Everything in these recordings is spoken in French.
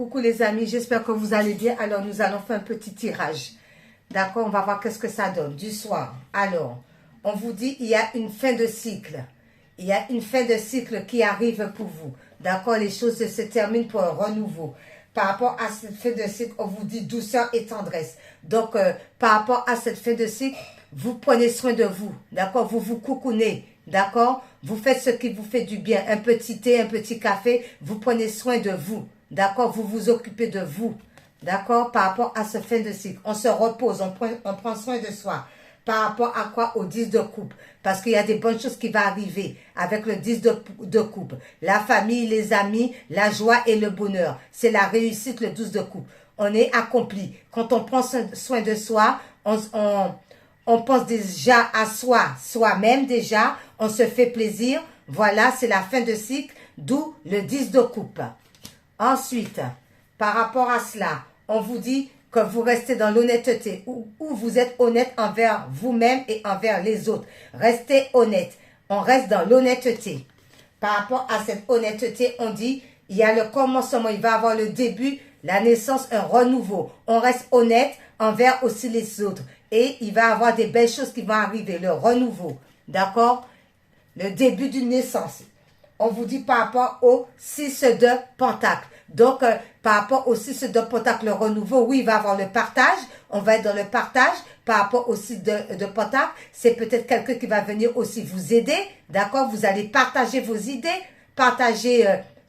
Coucou les amis, j'espère que vous allez bien. Alors, nous allons faire un petit tirage. D'accord, on va voir qu'est-ce que ça donne du soir. Alors, on vous dit, il y a une fin de cycle. Il y a une fin de cycle qui arrive pour vous. D'accord, les choses se terminent pour un renouveau. Par rapport à cette fin de cycle, on vous dit douceur et tendresse. Donc, par rapport à cette fin de cycle, vous prenez soin de vous. D'accord, vous vous coucounez. D'accord, vous faites ce qui vous fait du bien. Un petit thé, un petit café, vous prenez soin de vous. D'accord, vous vous occupez de vous. D'accord, par rapport à ce fin de cycle. On se repose, on prend soin de soi. Par rapport à quoi? Au 10 de coupe. Parce qu'il y a des bonnes choses qui vont arriver avec le 10 de coupe. La famille, les amis, la joie et le bonheur. C'est la réussite, le 12 de coupe. On est accompli. Quand on prend soin de soi, on pense déjà à soi, soi-même déjà. On se fait plaisir. Voilà, c'est la fin de cycle, d'où le 10 de coupe. Ensuite, par rapport à cela, on vous dit que vous restez dans l'honnêteté, où vous êtes honnête envers vous-même et envers les autres. Restez honnête. On reste dans l'honnêteté. Par rapport à cette honnêteté, on dit, il y a le commencement, il va y avoir le début, la naissance, un renouveau. On reste honnête envers aussi les autres. Et il va y avoir des belles choses qui vont arriver, le renouveau. D'accord? Le début d'une naissance. On vous dit par rapport au 6 de Pentacle. Donc, par rapport au 6 de Pentacle, le renouveau, oui, il va y avoir le partage. On va être dans le partage. Par rapport au 6 de Pentacle, c'est peut-être quelqu'un qui va venir aussi vous aider. D'accord? Vous allez partager vos idées, partager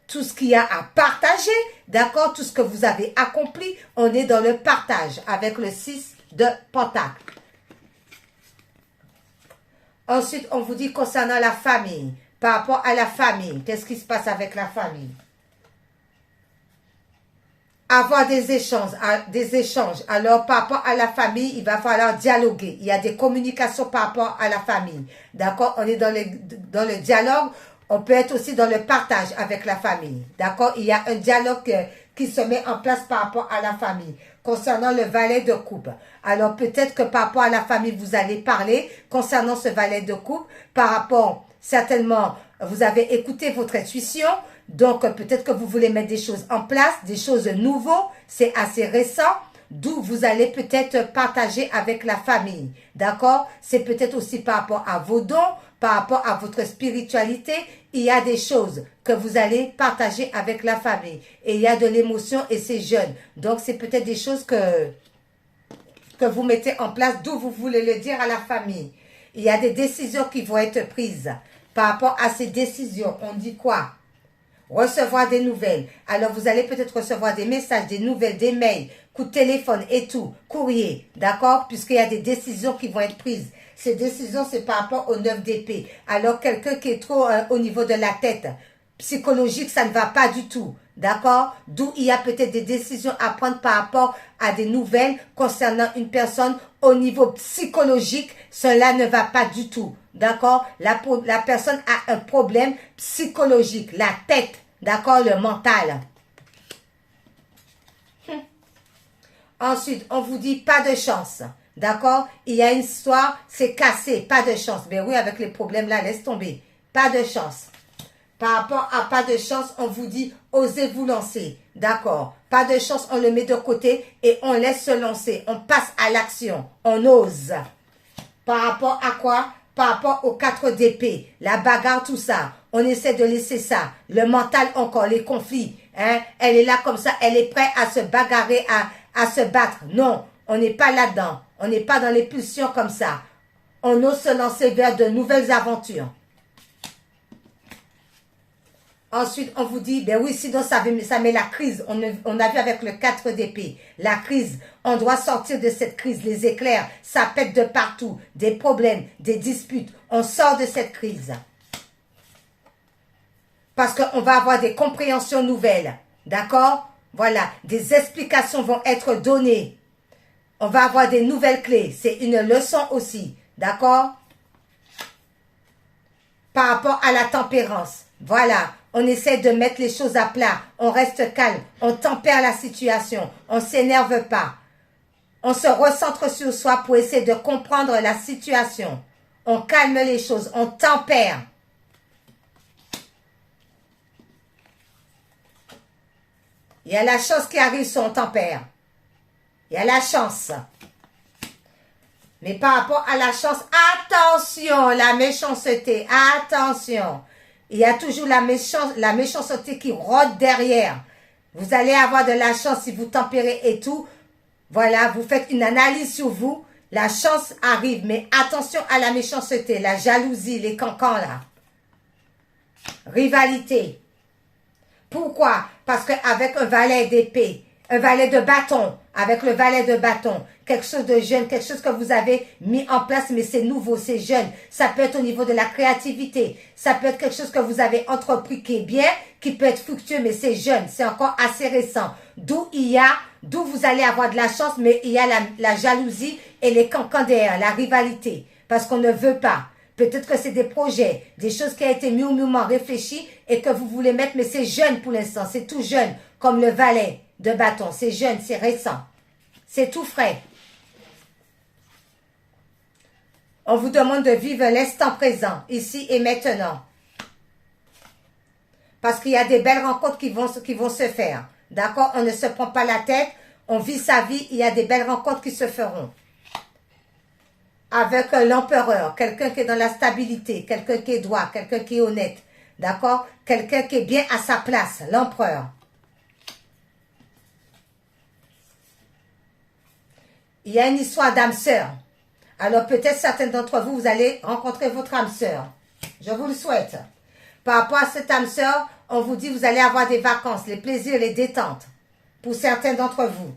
tout ce qu'il y a à partager. D'accord? Tout ce que vous avez accompli. On est dans le partage avec le 6 de Pentacle. Ensuite, on vous dit concernant la famille. Par rapport à la famille, qu'est-ce qui se passe avec la famille? Avoir des échanges. Alors, par rapport à la famille, il va falloir dialoguer. Il y a des communications par rapport à la famille. D'accord? On est dans le dialogue. On peut être aussi dans le partage avec la famille. D'accord? Il y a un dialogue qui se met en place par rapport à la famille. Concernant le valet de coupe. Alors, peut-être que par rapport à la famille, vous allez parler concernant ce valet de coupe. Par rapport, certainement, vous avez écouté votre intuition. Donc, peut-être que vous voulez mettre des choses en place, des choses nouvelles. C'est assez récent. D'où vous allez peut-être partager avec la famille. D'accord? C'est peut-être aussi par rapport à vos dons, par rapport à votre spiritualité. Il y a des choses que vous allez partager avec la famille. Et il y a de l'émotion et c'est jeune. Donc, c'est peut-être des choses que vous mettez en place, d'où vous voulez le dire à la famille. Il y a des décisions qui vont être prises. Par rapport à ces décisions, on dit quoi? Recevoir des nouvelles. Alors, vous allez peut-être recevoir des messages, des nouvelles, des mails, coups de téléphone et tout, courrier, d'accord? Puisqu'il y a des décisions qui vont être prises. Ces décisions, c'est par rapport au 9 d'épée. Alors, quelqu'un qui est trop au niveau de la tête, psychologique, ça ne va pas du tout, d'accord? D'où il y a peut-être des décisions à prendre par rapport à des nouvelles concernant une personne au niveau psychologique. Cela ne va pas du tout, d'accord? La personne a un problème psychologique, la tête, d'accord? Le mental. Ensuite, on vous dit pas de chance. D'accord? Il y a une histoire, c'est cassé, pas de chance. Mais oui, avec les problèmes là, laisse tomber. Pas de chance. Par rapport à pas de chance, on vous dit, osez vous lancer. D'accord? Pas de chance, on le met de côté et on laisse se lancer. On passe à l'action. On ose. Par rapport à quoi? Par rapport aux 4 d'épée. La bagarre, tout ça. On essaie de laisser ça. Le mental encore, les conflits. Hein? Elle est là comme ça, elle est prête à se bagarrer, à se battre. Non, on n'est pas là-dedans. On n'est pas dans les pulsions comme ça. On ose se lancer vers de nouvelles aventures. Ensuite, on vous dit, ben oui, sinon ça met la crise. On a vu avec le 4 d'épée, la crise. On doit sortir de cette crise. Les éclairs, ça pète de partout. Des problèmes, des disputes. On sort de cette crise. Parce qu'on va avoir des compréhensions nouvelles. D'accord? Voilà, des explications vont être données. On va avoir des nouvelles clés. C'est une leçon aussi. D'accord? Par rapport à la tempérance. Voilà. On essaie de mettre les choses à plat. On reste calme. On tempère la situation. On ne s'énerve pas. On se recentre sur soi pour essayer de comprendre la situation. On calme les choses. On tempère. Il y a la chance qui arrive sur ton tempère. Il y a la chance. Mais par rapport à la chance, attention, la méchanceté, attention. Il y a toujours la méchanceté qui rôde derrière. Vous allez avoir de la chance si vous tempérez et tout. Voilà, vous faites une analyse sur vous. La chance arrive, mais attention à la méchanceté, la jalousie, les cancans là. Rivalité. Pourquoi? Parce qu'avec un valet d'épée, un valet de bâton, avec le valet de bâton, quelque chose de jeune, quelque chose que vous avez mis en place, mais c'est nouveau, c'est jeune. Ça peut être au niveau de la créativité. Ça peut être quelque chose que vous avez entrepris qui est bien, qui peut être fructueux, mais c'est jeune, c'est encore assez récent. D'où vous allez avoir de la chance, mais il y a la jalousie et les cancans derrière, la rivalité, parce qu'on ne veut pas. Peut-être que c'est des projets, des choses qui ont été mûrement réfléchies et que vous voulez mettre, mais c'est jeune pour l'instant, c'est tout jeune, comme le valet de bâton, c'est jeune, c'est récent, c'est tout frais. On vous demande de vivre l'instant présent, ici et maintenant. Parce qu'il y a des belles rencontres qui vont se faire. D'accord? On ne se prend pas la tête, on vit sa vie, il y a des belles rencontres qui se feront. Avec l'empereur, quelqu'un qui est dans la stabilité, quelqu'un qui est droit, quelqu'un qui est honnête. D'accord? Quelqu'un qui est bien à sa place, l'empereur. Il y a une histoire d'âme sœur. Alors peut-être certains d'entre vous, vous allez rencontrer votre âme sœur. Je vous le souhaite. Par rapport à cette âme sœur, on vous dit vous allez avoir des vacances, les plaisirs, les détentes. Pour certains d'entre vous.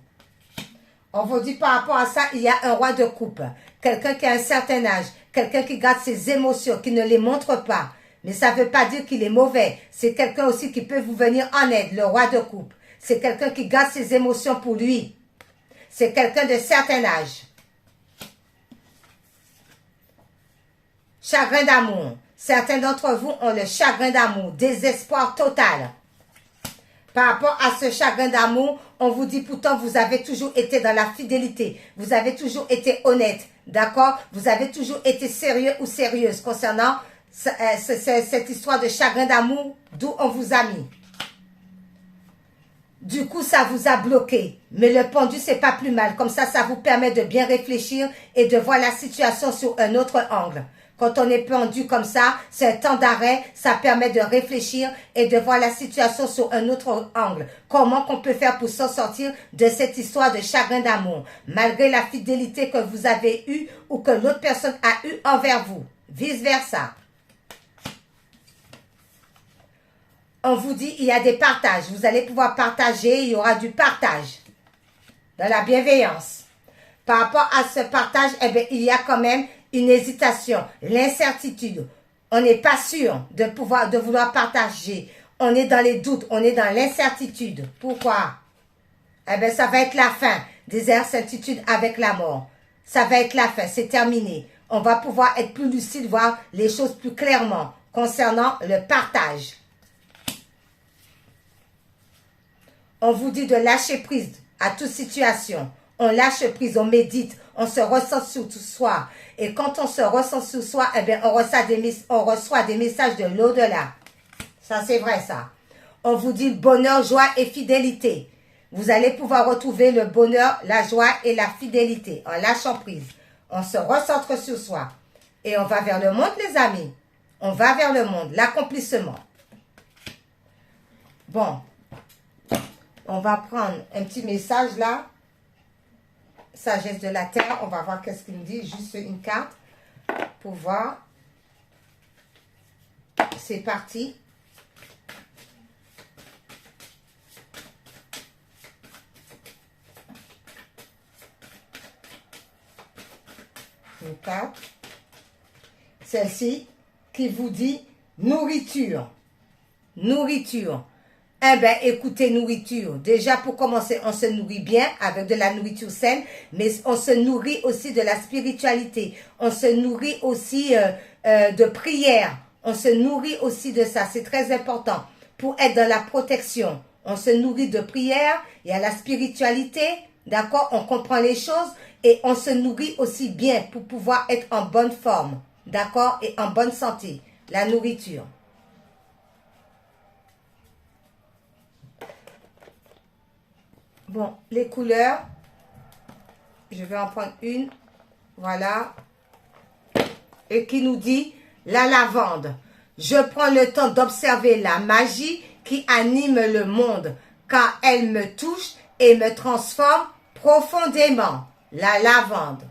On vous dit par rapport à ça, il y a un roi de coupe. Quelqu'un qui a un certain âge. Quelqu'un qui garde ses émotions, qui ne les montre pas. Mais ça ne veut pas dire qu'il est mauvais. C'est quelqu'un aussi qui peut vous venir en aide, le roi de coupe. C'est quelqu'un qui garde ses émotions pour lui. C'est quelqu'un de certain âge. Chagrin d'amour. Certains d'entre vous ont le chagrin d'amour, désespoir total. Par rapport à ce chagrin d'amour, on vous dit pourtant vous avez toujours été dans la fidélité. Vous avez toujours été honnête. D'accord? Vous avez toujours été sérieux ou sérieuse concernant cette histoire de chagrin d'amour d'où on vous a mis. Du coup, ça vous a bloqué. Mais le pendu, c'est pas plus mal. Comme ça vous permet de bien réfléchir et de voir la situation sur un autre angle. Quand on est pendu comme ça, c'est un temps d'arrêt, ça permet de réfléchir et de voir la situation sur un autre angle. Comment qu'on peut faire pour s'en sortir de cette histoire de chagrin d'amour, malgré la fidélité que vous avez eue ou que l'autre personne a eue envers vous. Vice versa. On vous dit, il y a des partages. Vous allez pouvoir partager, il y aura du partage. Dans la bienveillance. Par rapport à ce partage, eh bien, il y a quand même une hésitation, l'incertitude. On n'est pas sûr de vouloir partager. On est dans les doutes, on est dans l'incertitude. Pourquoi? Eh bien, ça va être la fin des incertitudes avec la mort. Ça va être la fin, c'est terminé. On va pouvoir être plus lucide, voir les choses plus clairement concernant le partage. On vous dit de lâcher prise à toute situation. On lâche prise, on médite, on se ressent sur tout soi. Et quand on se ressent sur soi, eh bien, on reçoit des messages de l'au-delà. Ça, c'est vrai, ça. On vous dit bonheur, joie et fidélité. Vous allez pouvoir retrouver le bonheur, la joie et la fidélité en lâchant prise. On se recentre sur soi. Et on va vers le monde, les amis. On va vers le monde, l'accomplissement. Bon. On va prendre un petit message là. Sagesse de la Terre. On va voir qu'est-ce qu'il nous dit. Juste une carte pour voir. C'est parti. Une carte. Celle-ci qui vous dit nourriture. Nourriture. Eh bien, écoutez, nourriture. Déjà, pour commencer, on se nourrit bien avec de la nourriture saine, mais on se nourrit aussi de la spiritualité. On se nourrit aussi de prière. On se nourrit aussi de ça. C'est très important pour être dans la protection. On se nourrit de prière. Il y a la spiritualité. D'accord? On comprend les choses et on se nourrit aussi bien pour pouvoir être en bonne forme. D'accord? Et en bonne santé. La nourriture. Bon, les couleurs, je vais en prendre une. Voilà. Et qui nous dit la lavande. Je prends le temps d'observer la magie qui anime le monde, car elle me touche et me transforme profondément. La lavande.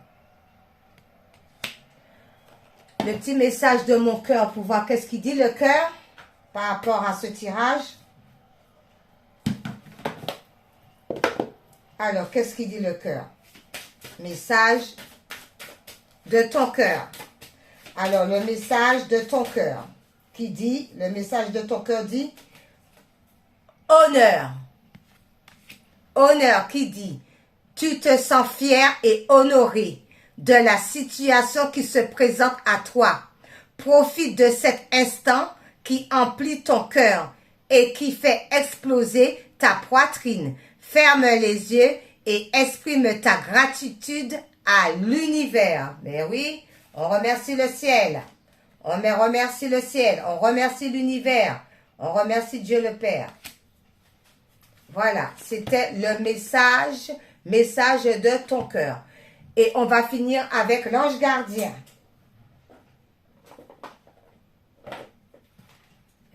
Le petit message de mon cœur pour voir qu'est-ce qu'il dit le cœur par rapport à ce tirage. Alors, qu'est-ce qu'il dit le cœur? Message de ton cœur. Alors, le message de ton cœur qui dit, le message de ton cœur dit, honneur. Honneur qui dit, tu te sens fier et honoré de la situation qui se présente à toi. Profite de cet instant qui emplit ton cœur et qui fait exploser ta poitrine. Ferme les yeux et exprime ta gratitude à l'univers. Mais oui, on remercie le ciel. On remercie le ciel. On remercie l'univers. On remercie Dieu le Père. Voilà, c'était le message de ton cœur. Et on va finir avec l'ange gardien.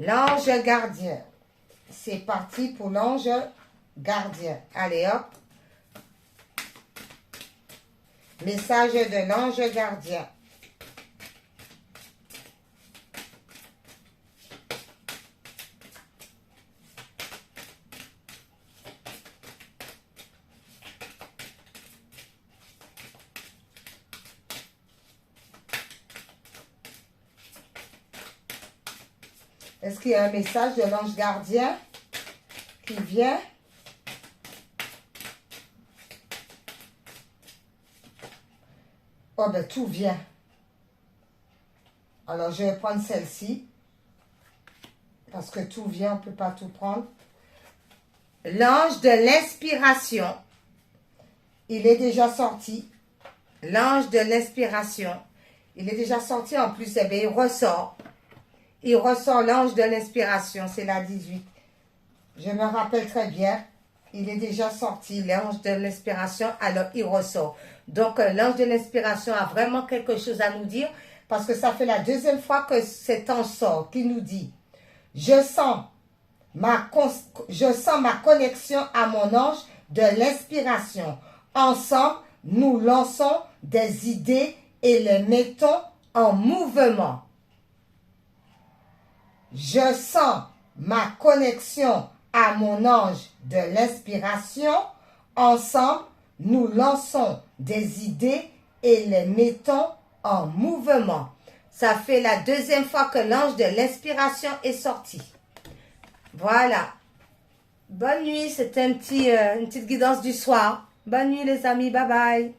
L'ange gardien. C'est parti pour l'ange gardien. Allez hop. Message de l'ange gardien. Est-ce qu'il y a un message de l'ange gardien qui vient? Oh ben tout vient. Alors je vais prendre celle-ci. Parce que tout vient, on ne peut pas tout prendre. L'ange de l'inspiration. Il est déjà sorti. L'ange de l'inspiration. Il est déjà sorti en plus. Eh bien, il ressort. Il ressort l'ange de l'inspiration. C'est la 18. Je me rappelle très bien. Il est déjà sorti, l'ange de l'inspiration. Alors, il ressort. Donc, l'ange de l'inspiration a vraiment quelque chose à nous dire. Parce que ça fait la deuxième fois que cet ange sort. Qui nous dit, je sens ma connexion à mon ange de l'inspiration. Ensemble, nous lançons des idées et les mettons en mouvement. Je sens ma connexion à mon ange de l'inspiration. Ensemble, nous lançons des idées et les mettons en mouvement. Ça fait la deuxième fois que l'ange de l'inspiration est sorti. Voilà. Bonne nuit, c'était une petite guidance du soir. Bonne nuit les amis, bye bye.